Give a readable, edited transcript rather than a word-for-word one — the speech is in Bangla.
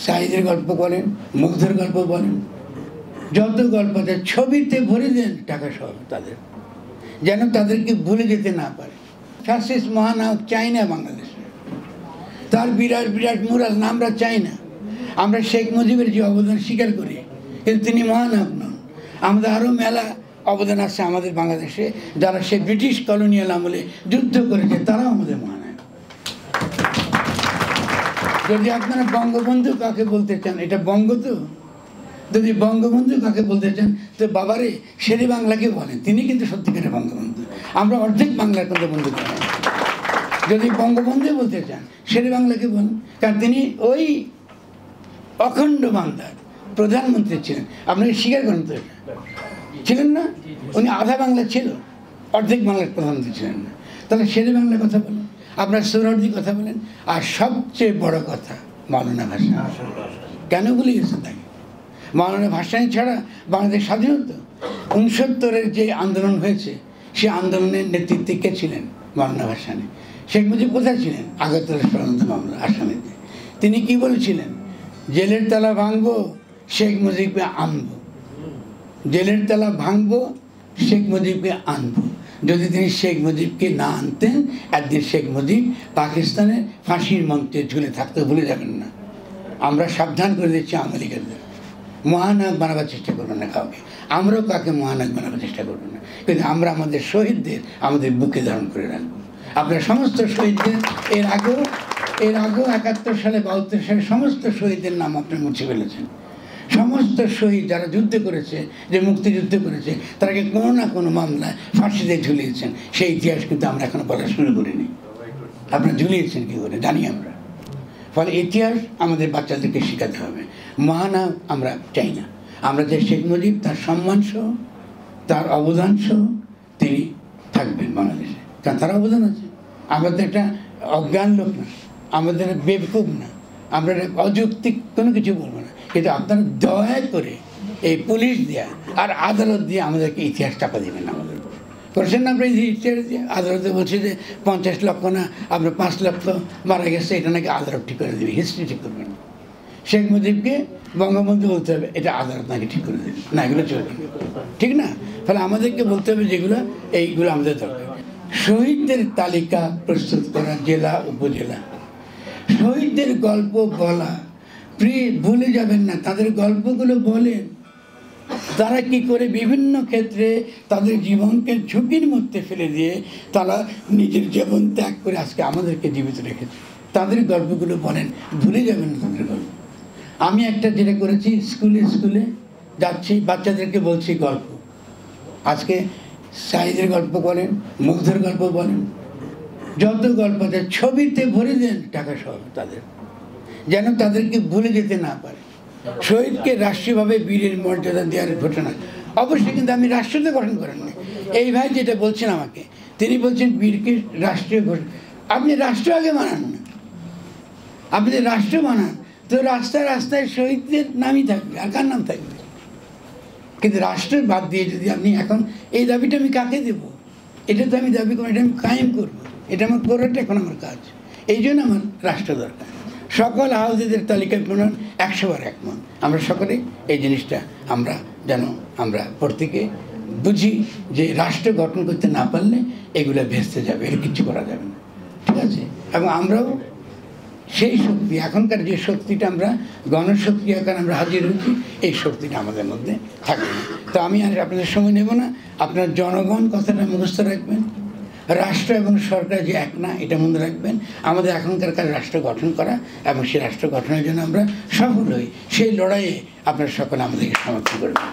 সাইদের গল্প বলেন, মুগ্ধের গল্প বলেন, যত গল্প আছে ছবিতে ভরে দেন টাকা সহ তাদের, যেন তাদেরকে ভুলে যেতে না পারে। ফ্যাসিস্ট মহানায়ক চাই না বাংলাদেশে, তার বিরাট বিরাট মুরাল না আমরা চাই না। আমরা শেখ মুজিবের যে অবদান স্বীকার করি, কিন্তু তিনি মহানায়ক নন। আমাদের আরও মেলা অবদান আছে আমাদের বাংলাদেশে, যারা সে ব্রিটিশ কলোনিয়াল আমলে যুদ্ধ করেছে তারাও আমাদের মহানায়ক। যদি আপনারা বঙ্গবন্ধু কাকে বলতে চান, এটা বঙ্গ তো, যদি বঙ্গবন্ধু কাকে বলতে চান তো বাবারে শেরে বাংলাকে বলেন, তিনি কিন্তু সত্যিকারের বঙ্গবন্ধু। আমরা অর্ধেক বাংলার কিন্তু বন্ধু করেন। যদি বঙ্গবন্ধু বলতে চান শেরে বাংলাকে বলেন, কারণ তিনি ওই অখণ্ড বাংলার প্রধানমন্ত্রী ছিলেন। আপনাকে স্বীকার করেন তো ছিলেন না? উনি আধা বাংলা ছিল, অর্ধেক বাংলার প্রধানমন্ত্রী ছিলেন না। তাহলে শেরে বাংলার কথা বলেন, আপনার সোহরাওয়ার্দীর কথা বলেন, আর সবচেয়ে বড় কথা মাওলানা ভাসানী। কেন ভুলে গেছেন তাকে? মাওলানা ভাসানী ছাড়া বাংলাদেশ স্বাধীন হতো। 69-এর যে আন্দোলন হয়েছে, সে আন্দোলনের নেতৃত্বে কে ছিলেন? মাওলানা ভাসানী। শেখ মুজিব কোথায় ছিলেন? আগরতলা ষড়যন্ত্র মামলা আসামিতে। তিনি কি বলেছিলেন? জেলের তালা ভাঙবো, শেখ মুজিবকে আনবো। জেলের তালা ভাঙবো, শেখ মুজিবকে আনবো। যদি তিনি শেখ মুজিবকে না আনতেন, একদিন শেখ মুজিব পাকিস্তানের ফাঁসির মঞ্চে ঝুলে থাকতে ভুলে যাবেন না। আমরা সাবধান করে দিচ্ছি আওয়ামী লীগেরদের, মহানায়ক বানাবার চেষ্টা করবেন না কাউকে। আমরাও কাকে মহানায়ক বানাবার চেষ্টা করবেন না, কিন্তু আমরা আমাদের শহীদদের আমাদের বুকে ধারণ করে রাখবো। আপনার সমস্ত শহীদদের এর আগেও 71 সালে 72 সালে সমস্ত শহীদদের নাম আপনি মুছে ফেলেছেন। সমস্ত শহীদ যারা যুদ্ধ করেছে, যে মুক্তিযুদ্ধ করেছে, তারাকে কোনো না কোনো মামলায় ফাঁসিতে ঝুলিয়েছেন। সেই ইতিহাস কিন্তু আমরা এখনো বলা শুরু করিনি। আপনারা ঝুলিয়েছেন কী করে জানি আমরা। ফলে ইতিহাস আমাদের বাচ্চাদেরকে শেখাতে হবে। মহানায়ক আমরা চাই না। আমরা যে শেখ মুজিব তার সম্মান সহ, তার অবদান সহ তিনি থাকবেন বাংলাদেশে, কারণ তার অবদান আছে। আমাদের একটা অজ্ঞান লোক না, আমাদের বেবকুব না, আমরা অযৌক্তিক কোনো কিছু বলবো না, কিন্তু আপনারা দয়া করে এই পুলিশ দেওয়া আর আদালত দিয়ে আমাদেরকে ইতিহাস চাপা দেবেন না। আমাদের করছেন না আপনার ইতিহাস দিয়ে? আদালতে বলছে যে 50 লক্ষ না আপনার 5 লক্ষ মারা গেছে, এটা নাকি আদালত ঠিক করে দেবে, হিস্ট্রি ঠিক করবেন। শেখ মুজিবকে বঙ্গবন্ধু বলতে হবে, এটা আদালত নাকি ঠিক করে দেবে না, এগুলো চলবে ঠিক না। ফলে আমাদেরকে বলতে হবে যেগুলো, এইগুলো আমাদের দরকার। শহীদদের তালিকা প্রস্তুত করা, জেলা উপজেলা, শহীদদের গল্প বলা, ভুলে যাবেন না, তাদের গল্পগুলো বলেন। তারা কি করে বিভিন্ন ক্ষেত্রে তাদের জীবনকে ঝুঁকির মধ্যে ফেলে দিয়ে তারা নিজের জীবন ত্যাগ করে আজকে আমাদেরকে জীবিত রেখেছে। তাদের গল্পগুলো বলেন, ভুলে যাবেন না তাদের গল্প। আমি একটা যেটা করেছি, স্কুলে যাচ্ছি, বাচ্চাদেরকে বলছি গল্প। আজকে সাইদের গল্প বলেন, মুগ্ধের গল্প বলেন, যত গল্প আছে ছবিতে ভরে দেন টাকা সহ তাদের, যেন তাদেরকে ভুলে যেতে না পারে। শহীদকে রাষ্ট্রীয়ভাবে বীরের মর্যাদা দেওয়ার ঘটনা অবশ্যই, কিন্তু আমি রাষ্ট্রতে গঠন করেন না। এই ভাই যেটা বলছেন আমাকে, তিনি বলছেন বীরকে রাষ্ট্রীয় ঘোষণা। আপনি রাষ্ট্র আগে মানান না, আপনি রাষ্ট্র মানান তো রাস্তায় রাস্তায় শহীদদের নামই থাকবে, আর কার নাম থাকবে? কিন্তু রাষ্ট্রের বাদ দিয়ে যদি আপনি এখন এই দাবিটা আমি কাকে দেব, এটা তো আমি দাবি করবো, এটা আমি কায়েম করবো, এটা আমার করাটা এখন আমার কাজ। এই জন্য আমার রাষ্ট্র দরকার। সকল আহতদের তালিকায় প্রণয়ন 100বার একমত। আমরা সকলে এই জিনিসটা আমরা প্রত্যেকে বুঝি যে রাষ্ট্র গঠন করতে না পারলে এগুলো ভেস্তে যাবে, এর কিছু করা যাবে না, ঠিক আছে। এবং আমরাও সেই শক্তি, এখনকার যে শক্তিটা আমরা গণশক্তি আকার আমরা হাজির হচ্ছি, এই শক্তিটা আমাদের মধ্যে থাকবে না। তো আমি আর আপনাদের সময় নেব না। আপনার জনগণ কথাটা মুখস্থ রাখবেন, রাষ্ট্র এবং সরকার যে এক না, এটা মনে রাখবেন। আমাদের এখনকার কাজ রাষ্ট্র গঠন করা, এবং সেই রাষ্ট্র গঠনের জন্য আমরা সফল হই। সেই লড়াইয়ে আপনারা সকলে আমাদেরকে সমর্থন করবেন।